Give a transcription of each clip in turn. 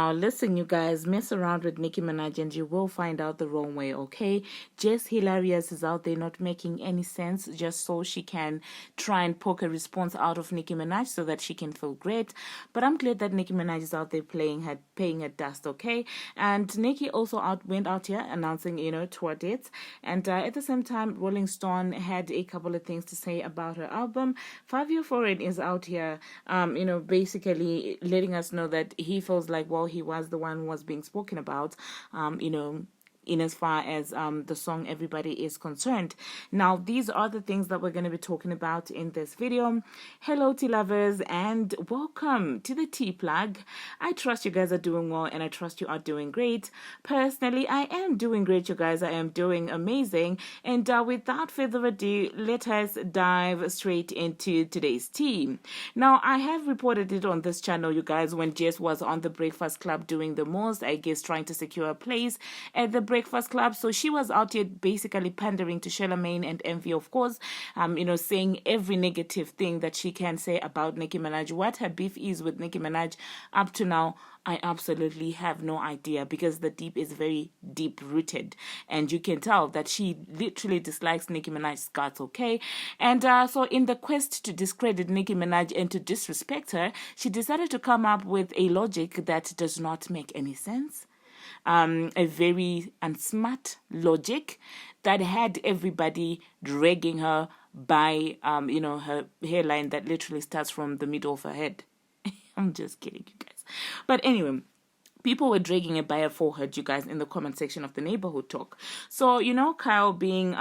Now, listen, you guys, mess around with Nicki Minaj and you will find out the wrong way, okay? Jess Hilarious is out there not making any sense just so she can try and poke a response out of Nicki Minaj so that she can feel great. But I'm glad that Nicki Minaj is out there paying her dust, okay? And Nicki also went out here announcing, tour dates. And at the same time, Rolling Stone had a couple of things to say about her album. 5 Year Foreign is out here, basically letting us know that he feels like, well, he was the one who was being spoken about, in as far as the song Everybody is concerned. Now, these are the things that we're going to be talking about in this video. Hello, tea lovers, and welcome to the Tea Plug. I trust you guys are doing well, and I trust you are doing great. Personally, I am doing great, you guys. I am doing amazing. And without further ado, let us dive straight into today's tea. Now, I have reported it on this channel, you guys, when Jess was on the Breakfast Club doing the most, I guess, trying to secure a place at the Breakfast Club. So she was out here basically pandering to Charlamagne and Envy, of course, saying every negative thing that she can say about Nicki Minaj. What her beef is with Nicki Minaj up to now, I absolutely have no idea, because the deep is very deep rooted, and you can tell that she literally dislikes Nicki Minaj's guts, okay? And so in the quest to discredit Nicki Minaj and to disrespect her, she decided to come up with a logic that does not make any sense. A very unsmart logic that had everybody dragging her by, her hairline that literally starts from the middle of her head. I'm just kidding, you guys. But anyway, people were dragging it by her forehead, you guys, in the comment section of the neighborhood talk. So, Kyle, being,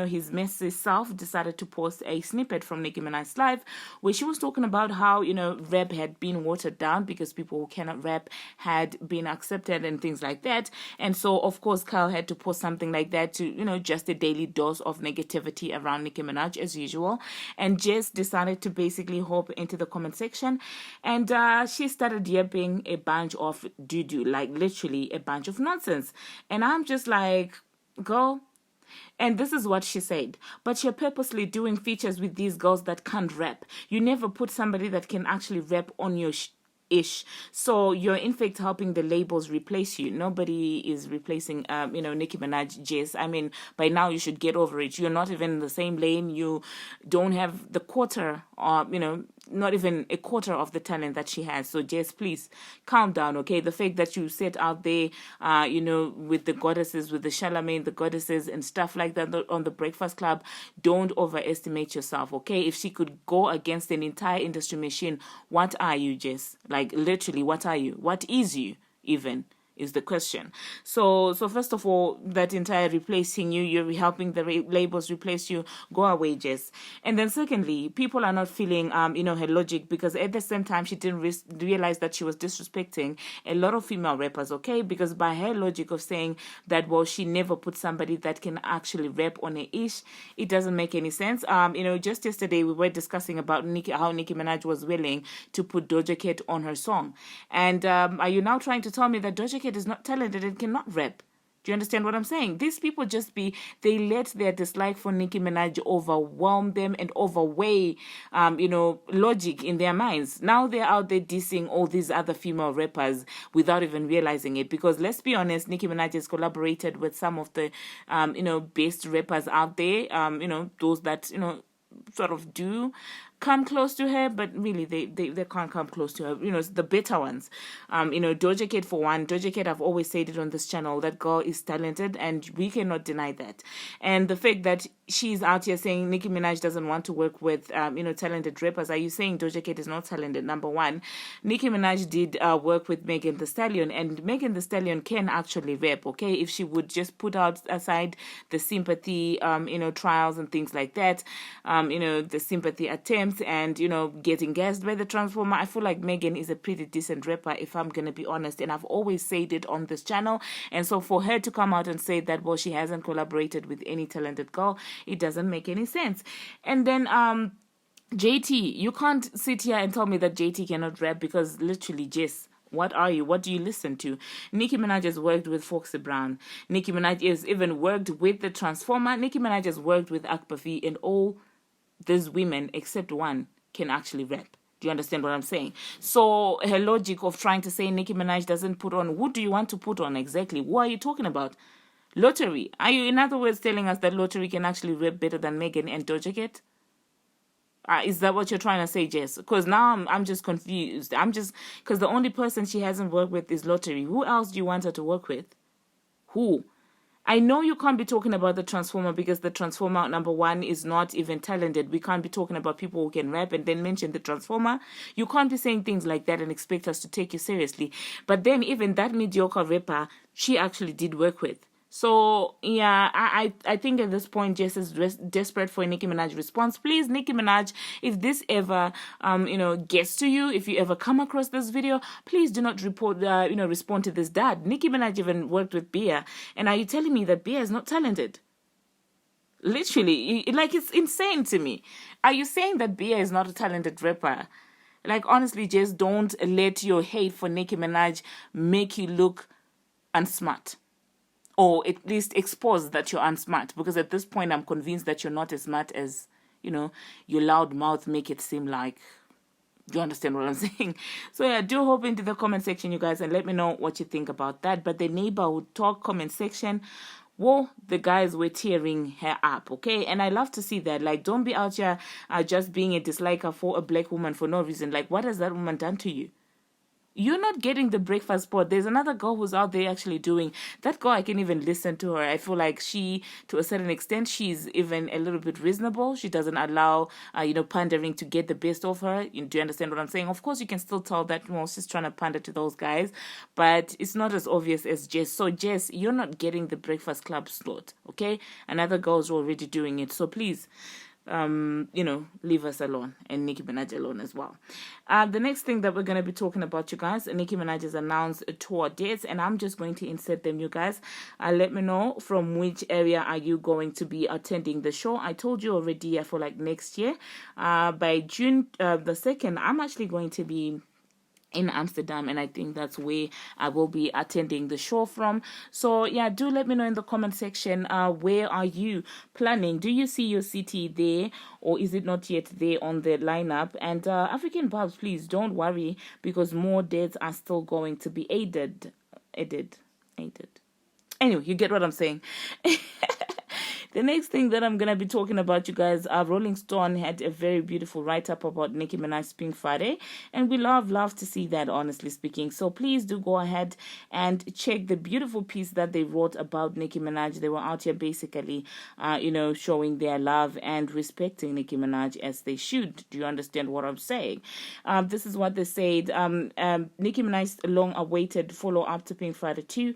his messy self, decided to post a snippet from Nicki Minaj's live where she was talking about how, rap had been watered down because people who cannot rap had been accepted and things like that. And so, of course, Kyle had to post something like that to, just a daily dose of negativity around Nicki Minaj as usual. And Jess decided to basically hop into the comment section, and she started yapping a bunch of doo-doo, like literally a bunch of nonsense. And I'm just like, girl. And this is what she said: but you're purposely doing features with these girls that can't rap. You never put somebody that can actually rap on your ish. So you're in fact helping the labels replace you. Nobody is replacing Nicki Minaj, Jess. I mean, by now you should get over it. You're not even in the same lane. You don't have the quarter, not even a quarter of the talent that she has. So Jess, please calm down, okay? The fact that you sit out there with the goddesses, with the Charlamagne, the goddesses and stuff like that on the Breakfast Club, don't overestimate yourself, okay? If she could go against an entire industry machine, what are you, Jess? Like, literally, what are you? What is you, even? Is the question. So first of all, that entire replacing you, you're helping the labels replace you, go away, Jess. And then secondly, people are not feeling, her logic, because at the same time, she didn't realize that she was disrespecting a lot of female rappers, okay? Because by her logic of saying that, well, she never put somebody that can actually rap on a ish, it doesn't make any sense. Just yesterday, we were discussing about how Nicki Minaj was willing to put Doja Cat on her song. And are you now trying to tell me that Doja Cat is not talented and cannot rap? Do you understand what I'm saying? These people they let their dislike for Nicki Minaj overwhelm them and overweigh, logic in their minds. Now they're out there dissing all these other female rappers without even realizing it. Because let's be honest, Nicki Minaj has collaborated with some of the, best rappers out there, those that, sort of do come close to her, but really they can't come close to her. The better ones. Doja Cat, for one. Doja Cat, I've always said it on this channel, that girl is talented and we cannot deny that. And the fact that she's out here saying Nicki Minaj doesn't want to work with, talented rappers. Are you saying Doja Cat is not talented? Number one, Nicki Minaj did work with Megan Thee Stallion, and Megan Thee Stallion can actually rap, okay? If she would just put out aside the sympathy, trials and things like that, the sympathy attempts, and getting gassed by the transformer, I feel like Megan is a pretty decent rapper, if I'm gonna be honest, and I've always said it on this channel. And so for her to come out and say that, well, she hasn't collaborated with any talented girl, it doesn't make any sense. And then JT, you can't sit here and tell me that JT cannot rap, because literally, Jess, what are you? What do you listen to? Nicki Minaj has worked with Foxy Brown. Nicki Minaj has even worked with the Transformer. Nicki Minaj has worked with Akbafi, and all these women, except one, can actually rap. Do you understand what I'm saying? So her logic of trying to say Nicki Minaj doesn't put on, who do you want to put on exactly? Who are you talking about? Lottery. Are you, in other words, telling us that Lottery can actually rap better than Megan and Doja Cat? Is that what you're trying to say, Jess? Because now I'm just confused. Because the only person she hasn't worked with is Lottery. Who else do you want her to work with? Who? I know you can't be talking about the Transformer because the Transformer, number one, is not even talented. We can't be talking about people who can rap and then mention the Transformer. You can't be saying things like that and expect us to take you seriously. But then even that mediocre rapper, she actually did work with. So, yeah, I think at this point, Jess is desperate for a Nicki Minaj response. Please, Nicki Minaj, if this ever, gets to you, if you ever come across this video, please do not respond to this dad. Nicki Minaj even worked with Bia. And are you telling me that Bia is not talented? Literally, like, it's insane to me. Are you saying that Bia is not a talented rapper? Like, honestly, just don't let your hate for Nicki Minaj make you look unsmart. Or at least expose that you're unsmart. Because at this point, I'm convinced that you're not as smart as, your loud mouth make it seem like. You understand what I'm saying? So yeah, do hop into the comment section, you guys, and let me know what you think about that. But the neighborhood talk comment section, whoa, the guys were tearing her up, okay? And I love to see that. Like, don't be out here just being a disliker for a black woman for no reason. Like, what has that woman done to you? You're not getting the breakfast spot. There's another girl who's out there actually doing that. Girl, I can even listen to her. I feel like she, to a certain extent, she's even a little bit reasonable. She doesn't allow, pandering to get the best of her. Do you understand what I'm saying? Of course, you can still tell that, she's trying to pander to those guys, but it's not as obvious as Jess. So, Jess, you're not getting the Breakfast Club slot, okay? Another girl's already doing it. So, please, leave us alone, and Nicki Minaj alone as well. The next thing that we're going to be talking about, you guys, Nicki Minaj has announced tour dates, and I'm just going to insert them, you guys. Let me know from which area are you going to be attending the show. I told you already, I feel like next year, by June the 2nd, I'm actually going to be in Amsterdam, and I think that's where I will be attending the show from. So yeah, do let me know in the comment section, where are you planning? Do you see your city there, or is it not yet there on the lineup? And African Babs, please don't worry, because more dates are still going to be added. Anyway, you get what I'm saying. The next thing that I'm going to be talking about, you guys, Rolling Stone had a very beautiful write-up about Nicki Minaj's Pink Friday, and we love to see that, honestly speaking. So please do go ahead and check the beautiful piece that they wrote about Nicki Minaj. They were out here basically, showing their love and respecting Nicki Minaj as they should. Do you understand what I'm saying? This is what they said. Nicki Minaj's long-awaited follow-up to Pink Friday 2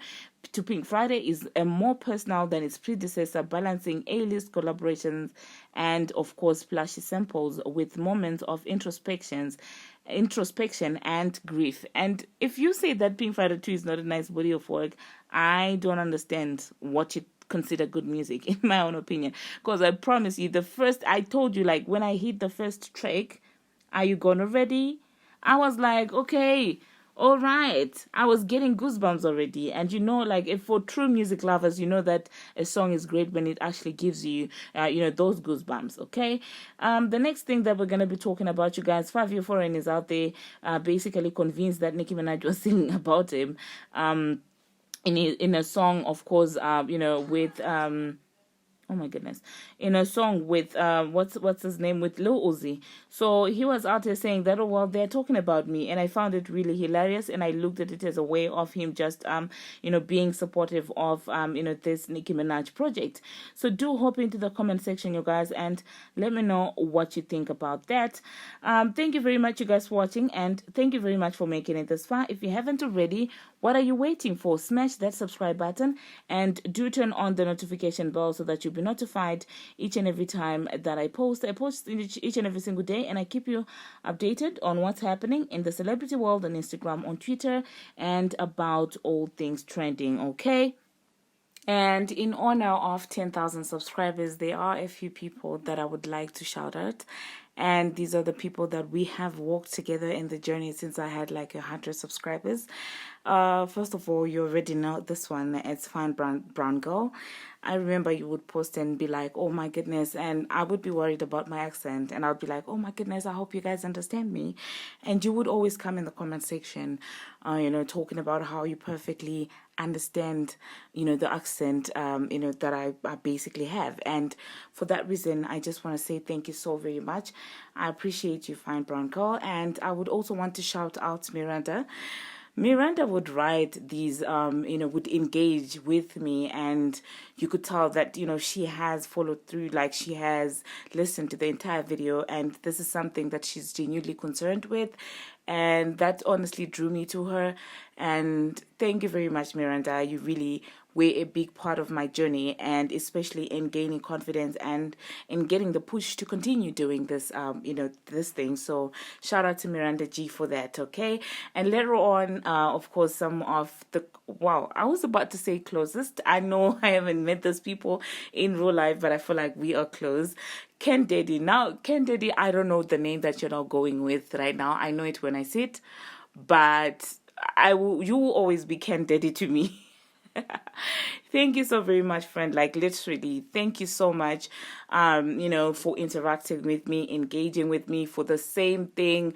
Pink Friday is more personal than its predecessor, balancing A-list collaborations and, of course, splashy samples with moments of introspection and grief. And if you say that Pink Friday 2 is not a nice body of work, I don't understand what you consider good music, in my own opinion. Because I promise you, I told you, like, when I hit the first track, Are You Gonna Ready? I was like, okay, all right. I was getting goosebumps already. And like, if for true music lovers, that a song is great when it actually gives you, those goosebumps, okay? The next thing that we're going to be talking about, you guys, Fabio Foreign is out there, basically convinced that Nicki Minaj was singing about him, in a song, of course, with, oh my goodness, in a song with what's his name, with Lil Uzi. So he was out there saying that, oh well, they're talking about me, and I found it really hilarious, and I looked at it as a way of him just being supportive of this Nicki Minaj project. So do hop into the comment section, you guys, and let me know what you think about that. Thank you very much, you guys, for watching, and thank you very much for making it this far. If you haven't already, what are you waiting for? Smash that subscribe button and do turn on the notification bell so that you'll be notified each and every time that I post. I post each and every single day, and I keep you updated on what's happening in the celebrity world on Instagram, on Twitter, and about all things trending, okay? And in honor of 10,000 subscribers, there are a few people that I would like to shout out. And these are the people that we have walked together in the journey since I had like 100 subscribers. First of all, you already know this one. It's Fine Brown Girl. I remember you would post and be like, oh my goodness. And I would be worried about my accent. And I'd be like, oh my goodness, I hope you guys understand me. And you would always come in the comment section, talking about how you perfectly understand, the accent, that I basically have. And for that reason, I just want to say thank you so very much. I appreciate you, Fine Brown Girl. And I would also want to shout out Miranda. Miranda would write these, would engage with me, and you could tell that, she has followed through, like she has listened to the entire video, and this is something that she's genuinely concerned with, and that honestly drew me to her. And thank you very much, Miranda. You really were a big part of my journey, and especially in gaining confidence and in getting the push to continue doing this, this thing. So shout out to Miranda G for that, okay? And later on, of course, some of the, wow, I was about to say closest. I know I haven't met those people in real life, but I feel like we are close. Ken Daddy. Now, Ken Daddy, I don't know the name that you're now going with right now. I know it when I see it, but you will always be Ken Daddy to me. Thank you so very much, friend. Like, literally, thank you so much, for interacting with me, engaging with me for the same thing,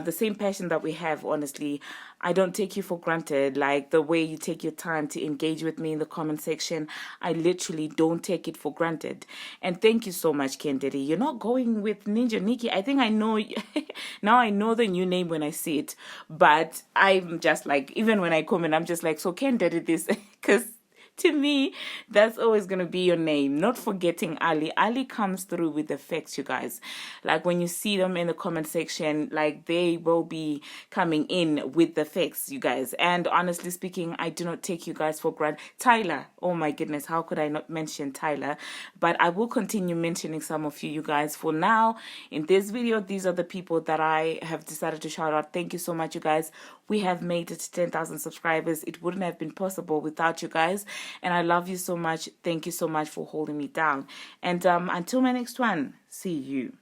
the same passion that we have. Honestly, I don't take you for granted. Like, the way you take your time to engage with me in the comment section, I literally don't take it for granted. And thank you so much, Ken Daddy. You're not going with Ninja Nikki. I think I know, now I know the new name when I see it. But I'm just like, even when I comment, I'm just like, so Ken Daddy this, because to me, that's always going to be your name. Not forgetting Ali. Ali comes through with the facts, you guys. Like, when you see them in the comment section, like, they will be coming in with the facts, you guys. And honestly speaking, I do not take you guys for granted. Tyler, oh my goodness, how could I not mention Tyler? But I will continue mentioning some of you guys. For now, in this video, these are the people that I have decided to shout out. Thank you so much, you guys. We have made it to 10,000 subscribers. It wouldn't have been possible without you guys. And I love you so much. Thank you so much for holding me down. And until my next one, see you.